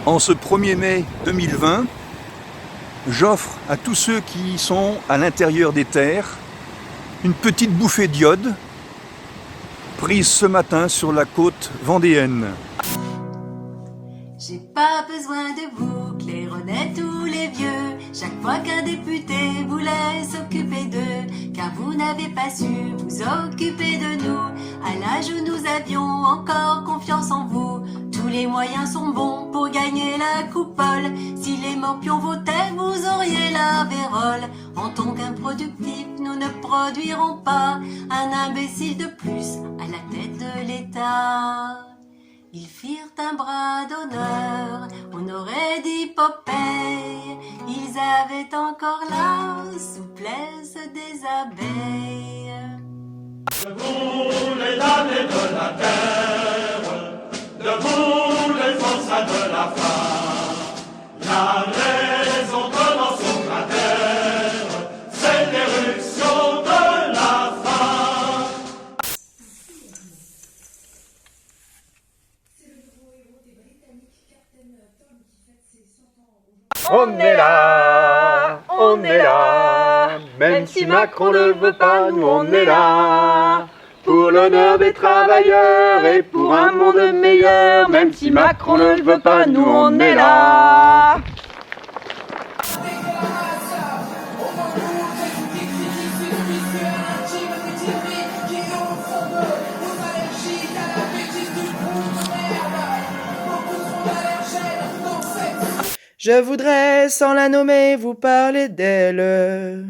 En ce 1er mai 2020, j'offre à tous ceux qui sont à l'intérieur des terres une petite bouffée d'iode prise ce matin sur la côte vendéenne. J'ai pas besoin de vous, claironnez tous les vieux. Chaque fois qu'un député voulait s'occuper d'eux, car vous n'avez pas su vous occuper de nous. À l'âge où nous avions encore confiance en vous, tous les moyens sont bons pour gagner la coupole. Si les morpions votaient, vous auriez la vérole. En tant qu'improductifs, nous ne produirons pas un imbécile de plus à la tête de l'État. Ils firent un bras d'honneur, on aurait dit Popeye. Ils avaient encore la souplesse des abeilles. Debout les damnés de la terre, debout les forçats de la faim. La raison commence sur la terre, c'est l'éruption de la faim. On est là, même si Macron ne le veut pas, nous on est là. Pour l'honneur des travailleurs et pour un monde meilleur, même si Macron ne le veut pas, nous on est là. Je voudrais, sans la nommer, vous parler d'elle,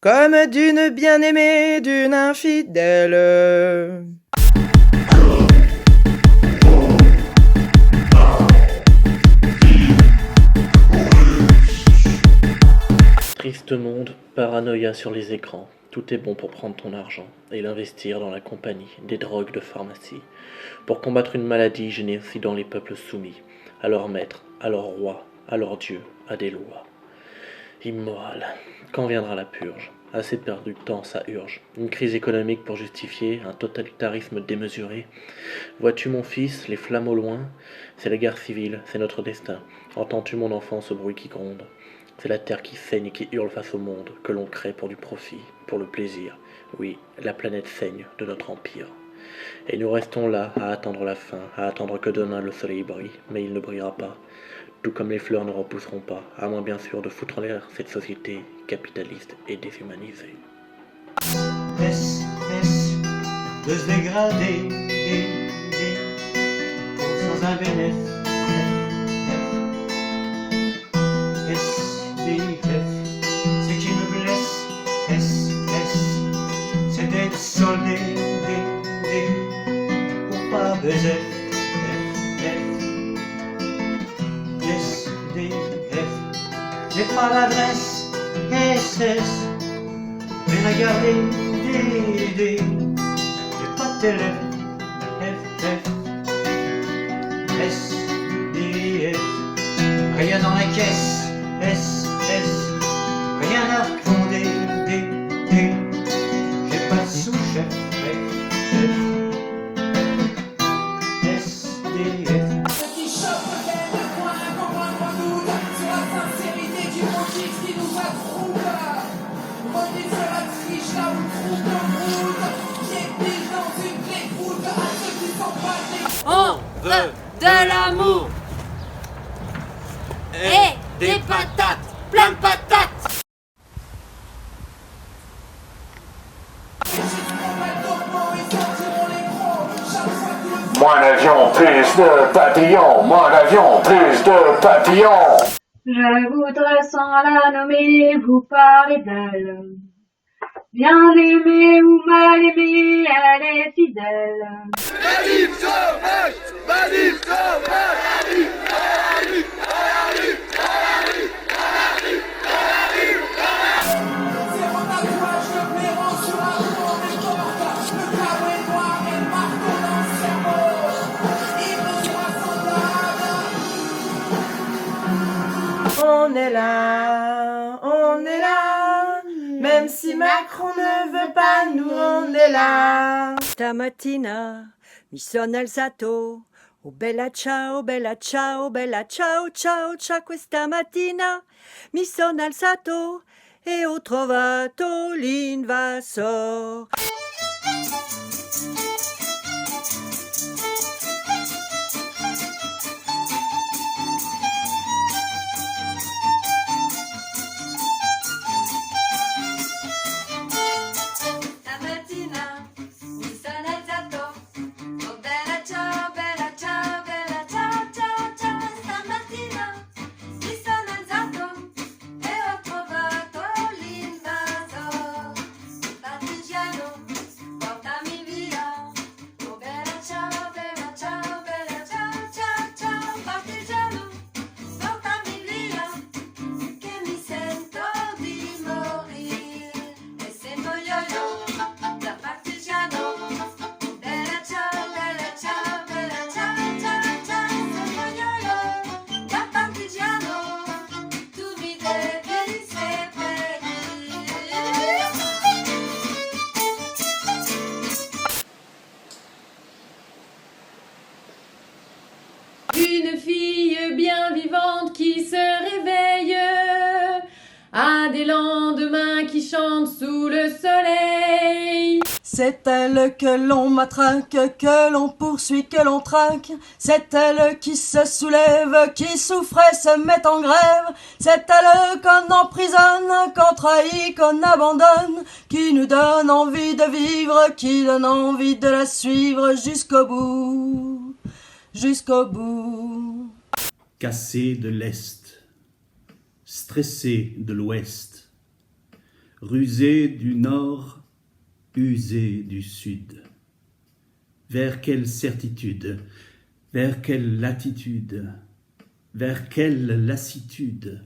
comme d'une bien-aimée, d'une infidèle. Triste monde, paranoïa sur les écrans. Tout est bon pour prendre ton argent et l'investir dans la compagnie des drogues de pharmacie. Pour combattre une maladie génocidant les peuples soumis, à leur maître, à leur roi, à leur dieu, à des lois. Immoral. Quand viendra la purge? Assez perdu de temps, ça urge. Une crise économique pour justifier un totalitarisme démesuré. Vois-tu mon fils, les flammes au loin? C'est la guerre civile, c'est notre destin. Entends-tu mon enfant ce bruit qui gronde? C'est la terre qui saigne et qui hurle face au monde, que l'on crée pour du profit, pour le plaisir. Oui, la planète saigne de notre empire. Et nous restons là, à attendre la fin, à attendre que demain le soleil brille, mais il ne brillera pas. Tout comme les fleurs ne repousseront pas, à moins bien sûr de foutre en l'air cette société capitaliste et déshumanisée. Est-ce de se dégrader, sans un bénéfice? Ce qui me blesse, c'est d'être soldé, pour pas baiser. J'ai pas l'adresse, SS, mais la garder, j'ai pas de téléphone, SDF, rien dans la caisse, SS, rien à fonder, j'ai pas de sous-chef, SDF. Ce qui choque peut-être le point qu'on prend doute sur la sincérité du motif qui nous attrouble. Motif sur la triche là où le trouble en route, qui est pile dans une clé de voûte à ceux qui sont pas des. On veut de l'amour et des patates, plein de patates. Moins d'avions, plus de papillons, moins d'avions, plus de papillons. Je voudrais sans la nommer vous parler d'elle. Bien aimée ou mal aimée, elle est fidèle. Manif sauvage, manif sauvage, Zéro tatouage de blaireau sur la peau des portes. Le chaos est noir et le marteau dans le cerveau. Il me soit semblable. On est là, même si Macron ne veut pas, nous on est là. Stamattina, mi sono alzato, Oh bella ciao, ciao, ciao, questa mattina mi sono alzato e ho trovato l'invasor. Stamattina mi sono alzato. Oh bella ciao, ciao, ciao, ciao. Stamattina mi sono alzato e ho trovato l'invasor. Partigiano, portami via. Oh bella ciao, ciao, ciao. Partigiano, portami via, che mi sento di morire. E se muoio da partigiano, bella ciao, ciao, ciao. Se muoio da partigiano, tu mi devi seppellire. Une fille bien vivante qui se réveille à des lendemains qui chantent sous le soleil. C'est elle que l'on matraque, que l'on poursuit, que l'on traque. C'est elle qui se soulève, qui souffre et se met en grève. C'est elle qu'on emprisonne, qu'on trahit, qu'on abandonne, qui nous donne envie de vivre, qui donne envie de la suivre jusqu'au bout, jusqu'au bout. Cassé de l'Est, stressé de l'Ouest, rusé du Nord, usé du Sud. Vers quelle certitude, vers quelle latitude, vers quelle lassitude,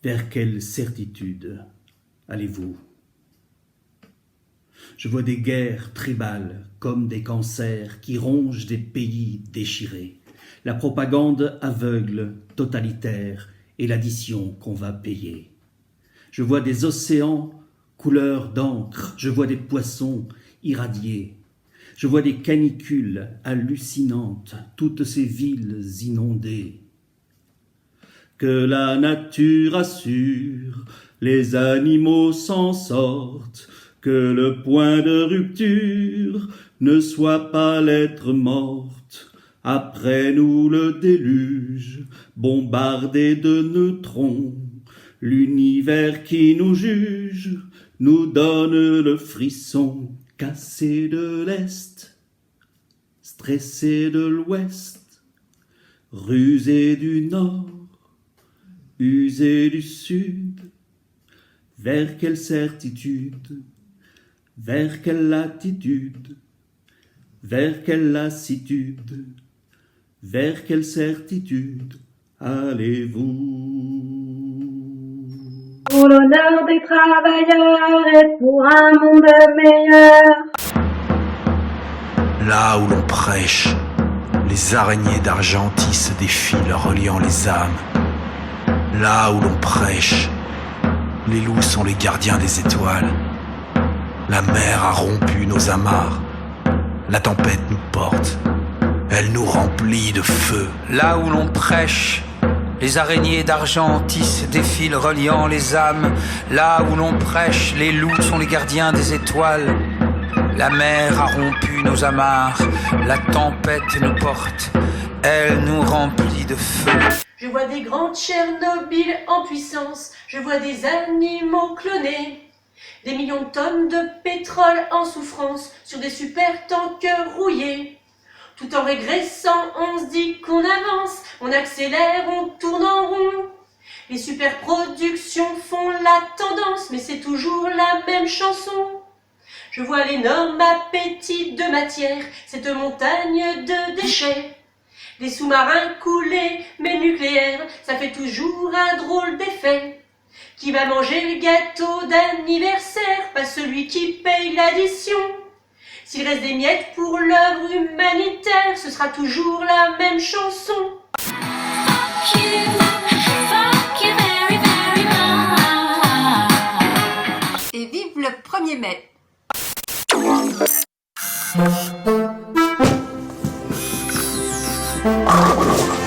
vers quelle certitude allez-vous? Je vois des guerres tribales comme des cancers qui rongent des pays déchirés. La propagande aveugle, totalitaire, et l'addition qu'on va payer. Je vois des océans couleur d'encre, je vois des poissons irradiés, je vois des canicules hallucinantes, toutes ces villes inondées. Que la nature assure, les animaux s'en sortent, que le point de rupture ne soit pas l'être morte. Après nous le déluge, bombardé de neutrons, l'univers qui nous juge nous donne le frisson. Cassé de l'Est, stressé de l'Ouest, rusé du Nord, usé du Sud. Vers quelle certitude, vers quelle latitude, vers quelle lassitude, vers quelle certitude allez-vous? Pour l'honneur des travailleurs et pour un monde meilleur. Là où l'on prêche, les araignées d'argent tissent des fils reliant les âmes. Là où l'on prêche, les loups sont les gardiens des étoiles. La mer a rompu nos amarres. La tempête nous porte. Elle nous remplit de feu. Là où l'on prêche, les araignées d'argent tissent des fils reliant les âmes. Là où l'on prêche, les loups sont les gardiens des étoiles. La mer a rompu nos amarres. La tempête nous porte. Elle nous remplit de feu. Je vois des grands Tchernobyl en puissance, je vois des animaux clonés, des millions de tonnes de pétrole en souffrance sur des super-tankers rouillés. Tout en régressant, on se dit qu'on avance, on accélère, on tourne en rond. Les superproductions font la tendance, mais c'est toujours la même chanson. Je vois l'énorme appétit de matière, cette montagne de déchets. Les sous-marins coulés, mais nucléaires, ça fait toujours un drôle d'effet. Qui va manger le gâteau d'anniversaire? Pas celui qui paye l'addition. S'il reste des miettes pour l'œuvre humanitaire, ce sera toujours la même chanson. Et vive le 1er mai. Bye.